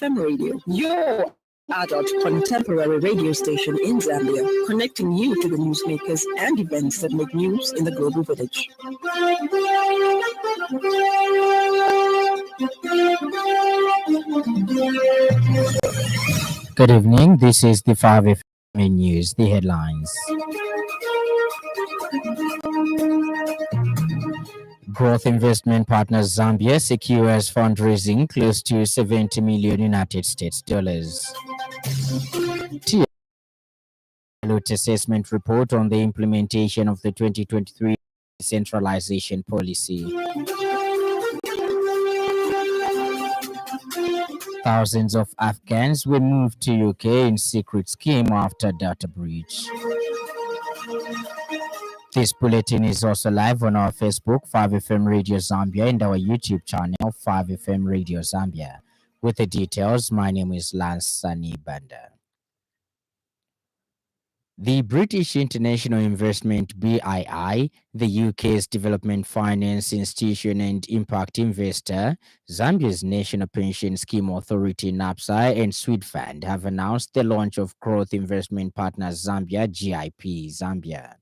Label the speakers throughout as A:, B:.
A: FM Radio, your adult contemporary radio station in Zambia, connecting you to the newsmakers and events that make news in the global village.
B: Good evening. This is the 5FM News, the headlines. Growth Investment Partners Zambia secures fundraising close to 70 million United States dollars. Pilot assessment report on the implementation of the 2023 decentralization policy. Thousands of Afghans were moved to UK in secret scheme after data breach. This bulletin is also live on our Facebook, 5FM Radio Zambia, and our YouTube channel, 5FM Radio Zambia. With the details, my name is Lance Sannie. The British International Investment BII, the UK's development finance institution and impact investor, Zambia's National Pension Scheme Authority NAPSA, and Swedfund have announced the launch of Growth Investment Partners Zambia GIP Zambia.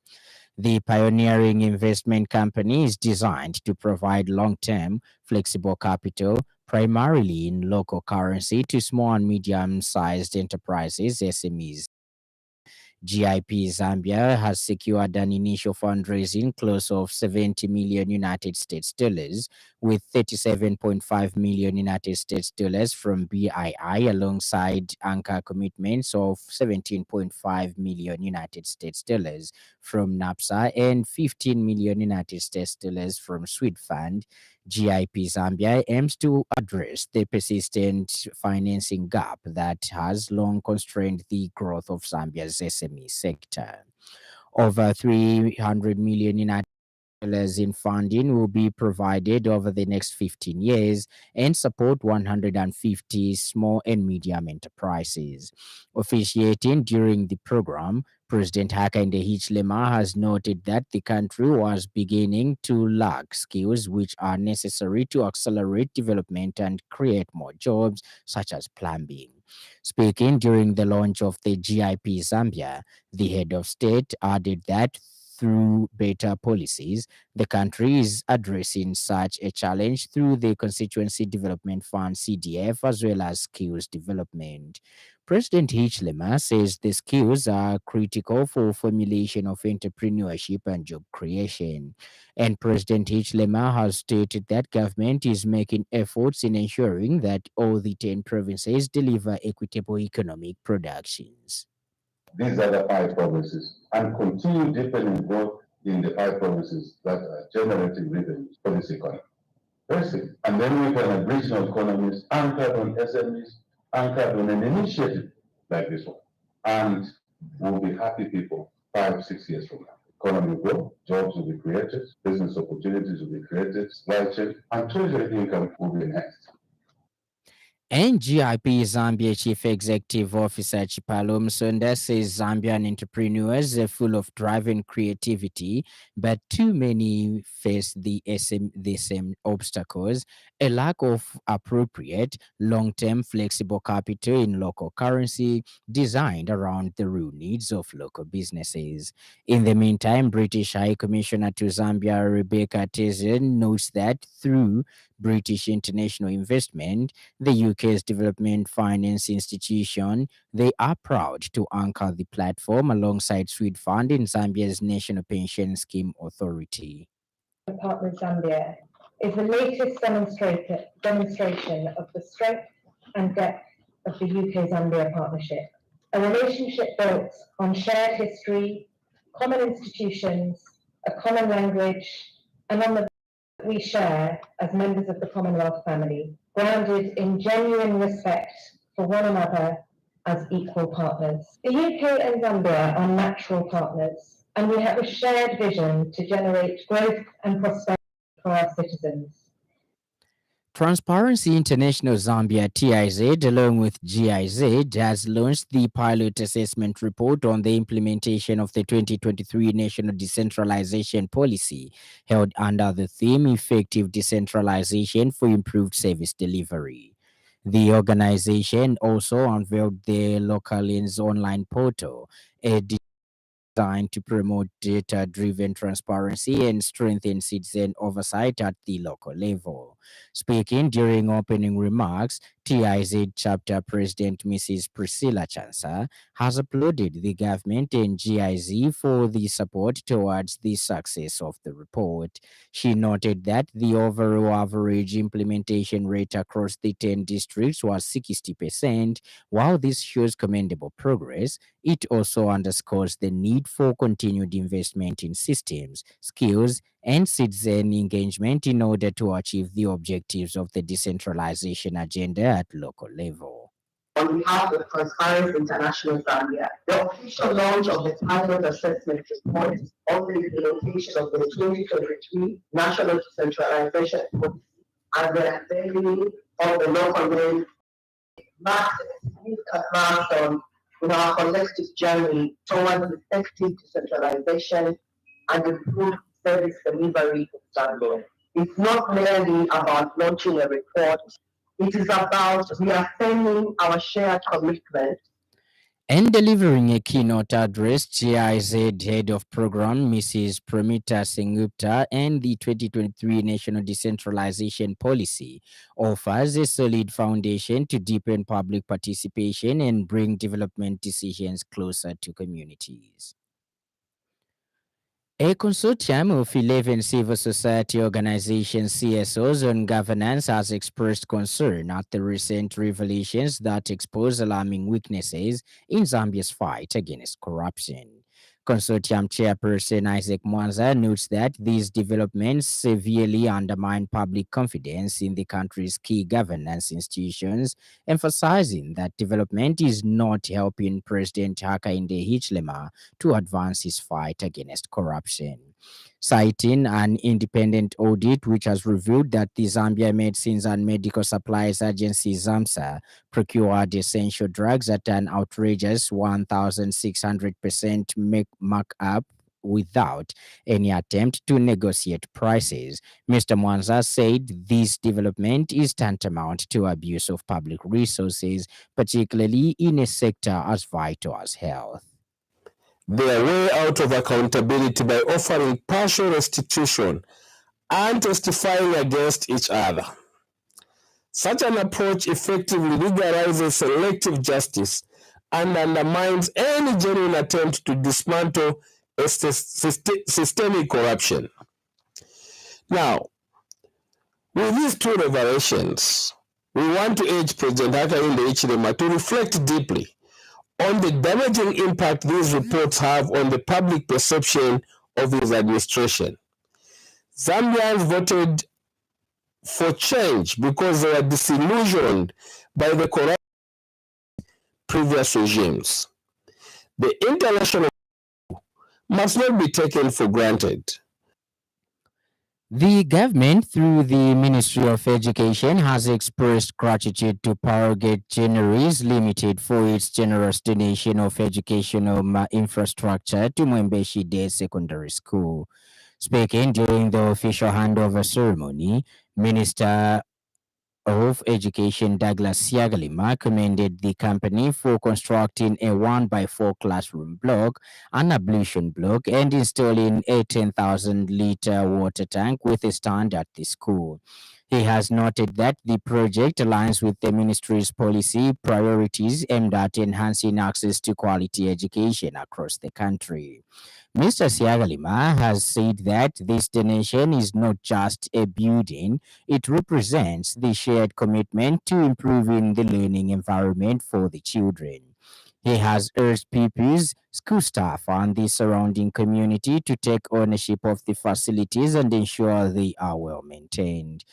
B: The pioneering investment company is designed to provide long-term, flexible capital, primarily in local currency, to small and medium-sized enterprises, SMEs. GIP Zambia has secured an initial fundraising close of 70 million United States dollars, with 37.5 million United States dollars from BII alongside anchor commitments of 17.5 million United States dollars from NAPSA and 15 million United States dollars from Swedfund. GIP Zambia aims to address the persistent financing gap that has long constrained the growth of Zambia's SME sector. Over 300 million United dollars in funding will be provided over the next 15 years and support 150 small and medium enterprises. Officiating during the program, President Hakainde Hichilema has noted that the country was beginning to lack skills which are necessary to accelerate development and create more jobs, such as plumbing. Speaking during the launch of the GIP Zambia, the head of state added that through better policies, the country is addressing such a challenge through the Constituency Development Fund CDF as well as skills development. President Hichilema says the skills are critical for formulation of entrepreneurship and job creation. And President Hichilema has stated that government is making efforts in ensuring that all the 10 provinces deliver equitable economic productions.
C: These are the 5 provinces, and continue deepening growth in the 5 provinces that are generating revenues for this economy. Firstly, and then we can have regional economies anchored on SMEs, anchored on an initiative like this one. And we'll be happy people 5-6 years from now. Economy will grow, jobs will be created, business opportunities will be created, supply chain and treasury income will be enhanced.
B: And GIP Zambia Chief Executive Officer Chipalo Msonda says Zambian entrepreneurs are full of drive and creativity, but too many face the same obstacles: a lack of appropriate long-term flexible capital in local currency designed around the real needs of local businesses. In the meantime, British High Commissioner to Zambia Rebecca Tezen notes that through British International Investment, the UK's development finance institution, they are proud to anchor the platform alongside Swedfund in Zambia's National Pension Scheme Authority.
D: Partner Zambia is the latest demonstration of the strength and depth of the UK-Zambia partnership, a relationship built on shared history, common institutions, a common language, and on the we share as members of the Commonwealth family, grounded in genuine respect for one another as equal partners. The UK and Zambia are natural partners, and we have a shared vision to generate growth and prosperity for our citizens.
B: Transparency International Zambia TIZ, along with GIZ, has launched the pilot assessment report on the implementation of the 2023 National Decentralization Policy, held under the theme Effective Decentralization for Improved Service Delivery. The organization also unveiled the Localins online portal, a designed to promote data-driven transparency and strengthen citizen oversight at the local level. Speaking during opening remarks, TIZ chapter president Mrs. Priscilla Chansa has applauded the government and GIZ for the support towards the success of the report. She noted that the overall average implementation rate across the 10 districts was 60%. While this shows commendable progress, it also underscores the need for continued investment in systems, skills, and citizen engagement in order to achieve the objectives of the decentralization agenda at local level.
E: On behalf of Transparency International Zambia, the official launch of the pilot assessment report on the implementation of the 2023 National Decentralization Policy and the unveiling of the local way marks a significant milestone in our collective journey towards effective decentralization and improved service delivery in Zambia. It's not merely about launching a report, it is about reaffirming our shared commitment.
B: And delivering a keynote address, GIZ Head of Program Mrs. Pramita Sengupta and the 2023 National Decentralization Policy offers a solid foundation to deepen public participation and bring development decisions closer to communities. A consortium of 11 civil society organizations CSOs on governance has expressed concern at the recent revelations that expose alarming weaknesses in Zambia's fight against corruption. Consortium chairperson Isaac Mwanza notes that these developments severely undermine public confidence in the country's key governance institutions, emphasizing that development is not helping President Hakainde Hichilema to advance his fight against corruption. Citing an independent audit which has revealed that the Zambia Medicines and Medical Supplies Agency ZAMSA procured essential drugs at an outrageous 1,600% markup without any attempt to negotiate prices. Mr. Mwanza said this development is tantamount to abuse of public resources, particularly in a sector as vital as health.
F: Their way out of accountability by offering partial restitution and testifying against each other. Such an approach effectively legalizes selective justice and undermines any genuine attempt to dismantle systemic corruption. Now, with these two revelations, we want to urge President Hakainde Hichilema to reflect deeply on the damaging impact these reports have on the public perception of his administration. Zambians voted for change because they were disillusioned by the corrupt previous regimes. The international must not be taken for granted.
B: The government, through the Ministry of Education, has expressed gratitude to Powergate Generaries Limited for its generous donation of educational infrastructure to Mwembeshi Day Secondary School. Speaking during the official handover ceremony, Minister of Education Douglas Siagalima commended the company for constructing a 1x4 classroom block, an ablution block, and installing a 10,000-liter water tank with a stand at the school. He has noted that the project aligns with the ministry's policy priorities aimed at enhancing access to quality education across the country. Mr. Siagalima has said that this donation is not just a building, it represents the shared commitment to improving the learning environment for the children. He has urged pupils, school staff, and the surrounding community to take ownership of the facilities and ensure they are well maintained.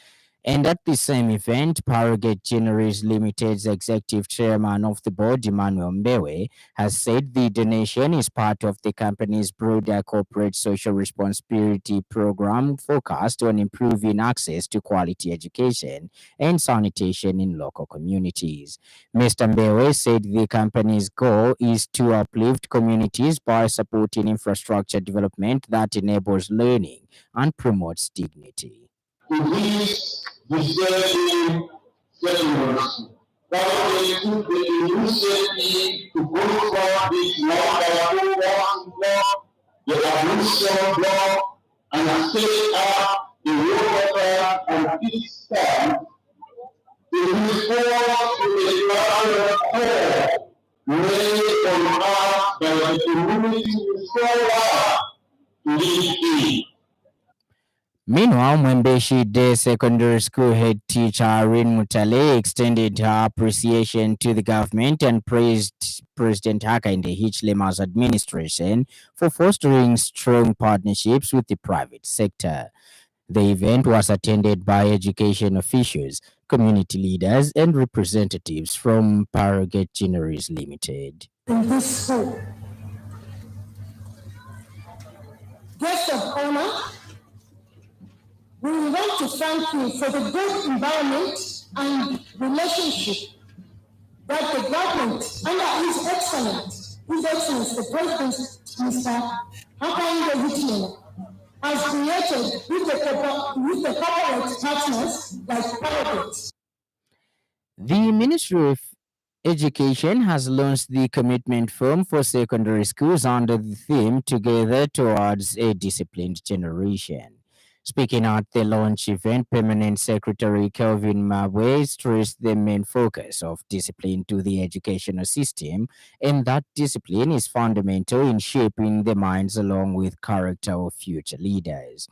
B: And at the same event, Powergate Generaries Limited's executive chairman of the board, Emmanuel Mbewe, has said the donation is part of the company's broader corporate social responsibility program focused on improving access to quality education and sanitation in local communities. Mr. Mbewe said the company's goal is to uplift communities by supporting infrastructure development that enables learning and promotes dignity.
G: To these deserving citizens they took the initiative to go for this wonderful law, the abolition law, and set up the water and peace fund to restore to the ground core made on earth by the community restorer to live in.
B: Meanwhile, Mwembeshi Day Secondary School head teacher Irene Mutale extended her appreciation to the government and praised President Hakainde Hichilema's administration for fostering strong partnerships with the private sector. The event was attended by education officials, community leaders, and representatives from Paraget Ginneries Limited.
H: In this school, guest of honor, we would like to thank you for the good environment and relationship that the government, under His Excellency, the President, Mr. Hakainde Hichilema, has created with the corporate partners like Paraget.
B: The Ministry of Education has launched the Commitment Forum for Secondary Schools under the theme Together Towards a Disciplined Generation. Speaking at the launch event, Permanent Secretary Kelvin Mabwe stressed the main focus of discipline to the educational system, and that discipline is fundamental in shaping the minds along with character of future leaders.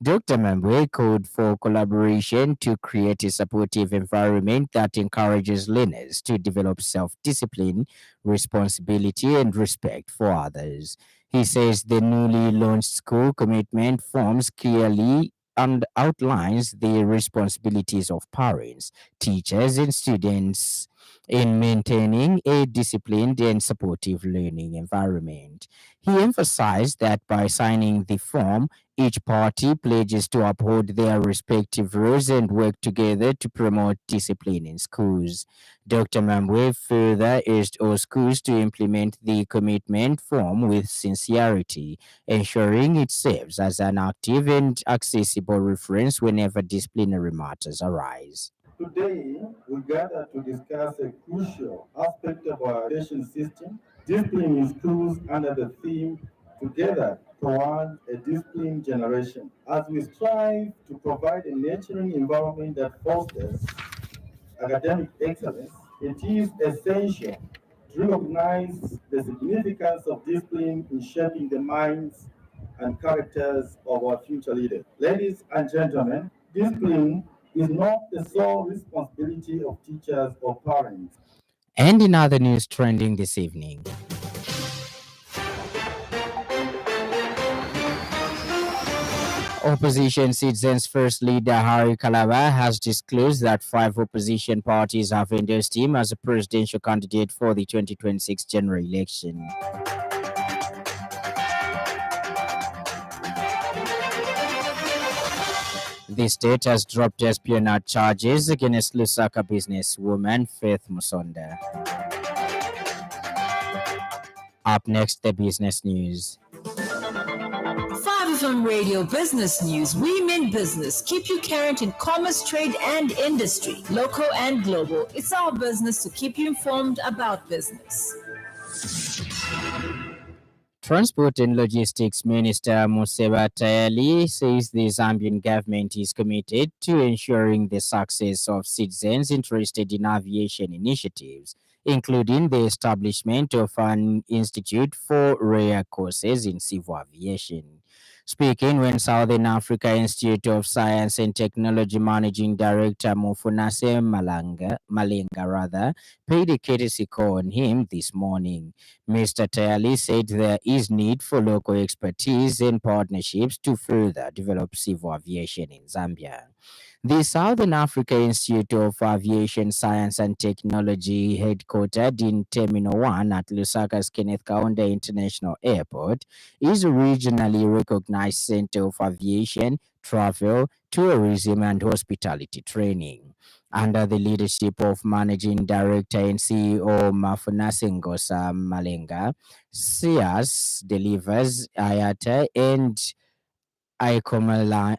B: Dr. Mabwe called for collaboration to create a supportive environment that encourages learners to develop self-discipline, responsibility, and respect for others. He says the newly launched school commitment forms clearly and outlines the responsibilities of parents, teachers, and students in maintaining a disciplined and supportive learning environment. He emphasized that by signing the form, each party pledges to uphold their respective roles and work together to promote discipline in schools. Dr. Mambwe further urged all schools to implement the commitment form with sincerity, ensuring it serves as an active and accessible reference whenever disciplinary matters arise.
I: Today, we gather to discuss a crucial aspect of our education system, discipline in schools under the theme Together Towards a Disciplined Generation, as we strive to provide a nurturing environment that fosters academic excellence. It is essential to recognize the significance of discipline in shaping the minds and characters of our future leaders. Ladies and gentlemen, discipline is not the sole responsibility of teachers or parents.
B: And in other news trending this evening, Opposition Citizens First leader Harry Kalaba has disclosed that 5 opposition parties have endorsed him as a presidential candidate for the 2026 general election. The state has dropped espionage charges against Lusaka businesswoman Faith Musonda. Up next, the business news.
J: 5FM Radio Business News. We mean business. Keep you current in commerce, trade, and industry, local and global. It's our business to keep you informed about business.
B: Transport and Logistics Minister Museba Tayali says the Zambian government is committed to ensuring the success of citizens interested in aviation initiatives, including the establishment of an institute for rare courses in civil aviation. Speaking when Southern Africa Institute of Science and Technology Managing Director Mofunase Malenga paid a courtesy call on him this morning. Mr. Tayali said there is need for local expertise and partnerships to further develop civil aviation in Zambia. The Southern Africa Institute of Aviation Science and Technology, headquartered in Terminal 1 at Lusaka's Kenneth Kaunda International Airport, is a regionally recognized center of aviation, travel, tourism, and hospitality training. Under the leadership of Managing Director and CEO Mafunase Ngosa Malenga, SIAS delivers IATA and ICOA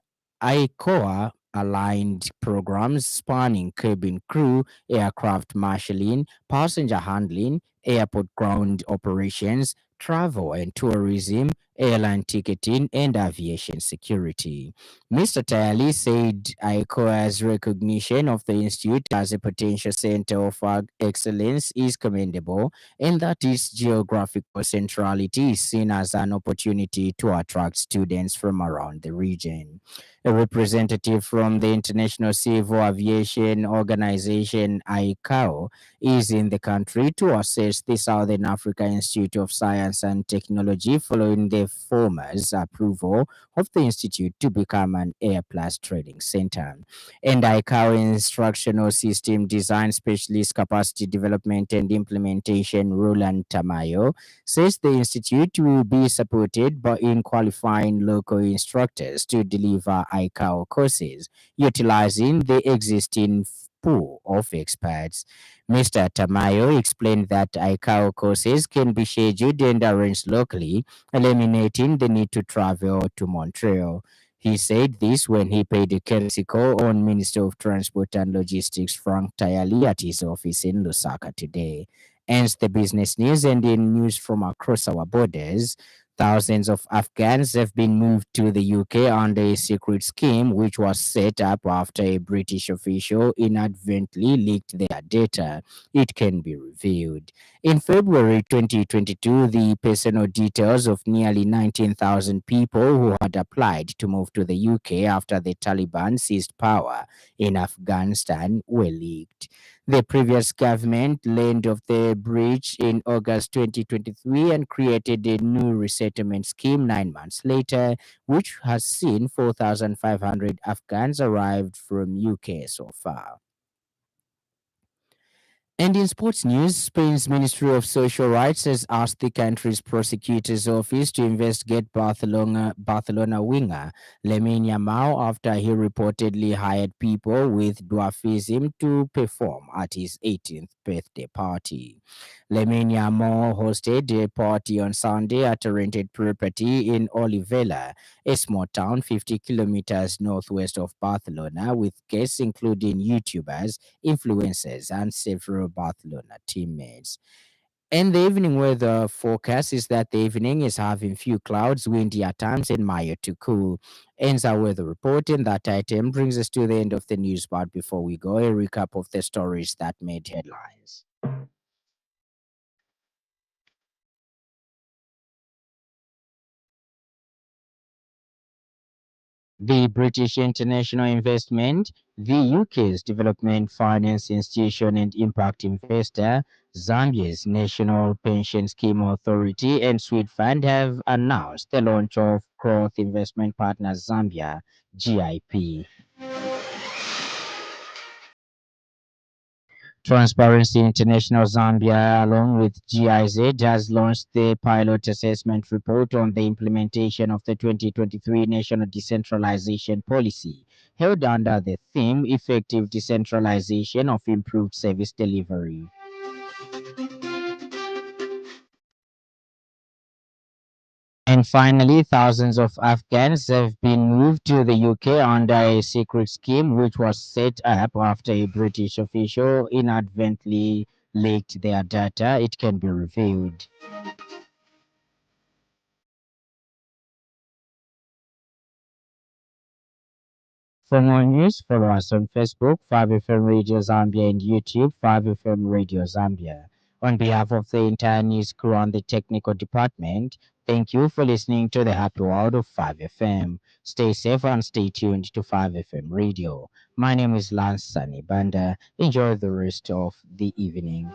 B: aligned programs spanning cabin crew, aircraft marshalling, passenger handling, airport ground operations, travel and tourism, airline ticketing, and aviation security. Mr. Tayali said ICOA's recognition of the institute as a potential center of excellence is commendable, and that its geographical centrality is seen as an opportunity to attract students from around the region. A representative from the International Civil Aviation Organization, ICAO, is in the country to assess the Southern Africa Institute of Science and Technology following the former's approval of the institute to become an Air Plus trading center. And ICAO instructional system design specialist, capacity development and implementation, Roland Tamayo, says the institute will be supported by in qualifying local instructors to deliver ICAO courses, utilizing the existing pool of experts. Mr. Tamayo explained that ICAO courses can be scheduled and arranged locally, eliminating the need to travel to Montreal. He said this when he paid a courtesy call on Minister of Transport and Logistics Frank Tayali at his office in Lusaka today. Ends the business news, and in news from across our borders, thousands of Afghans have been moved to the UK under a secret scheme which was set up after a British official inadvertently leaked their data. It can be revealed. In February 2022, the personal details of nearly 19,000 people who had applied to move to the UK after the Taliban seized power in Afghanistan were leaked. The previous government learned of the breach in August 2023 and created a new resettlement scheme 9 months later, which has seen 4,500 Afghans arrived from UK so far. And in sports news, Spain's Ministry of Social Rights has asked the country's prosecutor's office to investigate Barcelona winger Lamine Yamal after he reportedly hired people with dwarfism to perform at his 18th birthday party. Lamine Yamal hosted a party on Sunday at a rented property in Olivella, a small town 50 kilometers northwest of Barcelona, with guests including YouTubers, influencers, and several Barcelona teammates. And the evening weather forecast is that the evening is having few clouds, windy at times, and mild to cool. Ends our weather report, and that item brings us to the end of the news part. Before we go, a recap of the stories that made headlines. The British International Investment, the UK's Development Finance Institution and Impact Investor, Zambia's National Pension Scheme Authority, and Sweet Fund have announced the launch of Growth Investment Partners Zambia, GIP. Transparency International Zambia, along with GIZ, has launched the pilot assessment report on the implementation of the 2023 National Decentralization Policy, held under the theme Effective Decentralization of Improved Service Delivery. And finally, thousands of Afghans have been moved to the UK under a secret scheme which was set up after a British official inadvertently leaked their data. It can be revealed. For more news, follow us on Facebook, 5FM Radio Zambia, and YouTube, 5FM Radio Zambia. On behalf of the entire news crew and the technical department, thank you for listening to the happy world of 5FM. Stay safe and stay tuned to 5FM Radio. My name is Lance Sannie Banda. Enjoy the rest of the evening.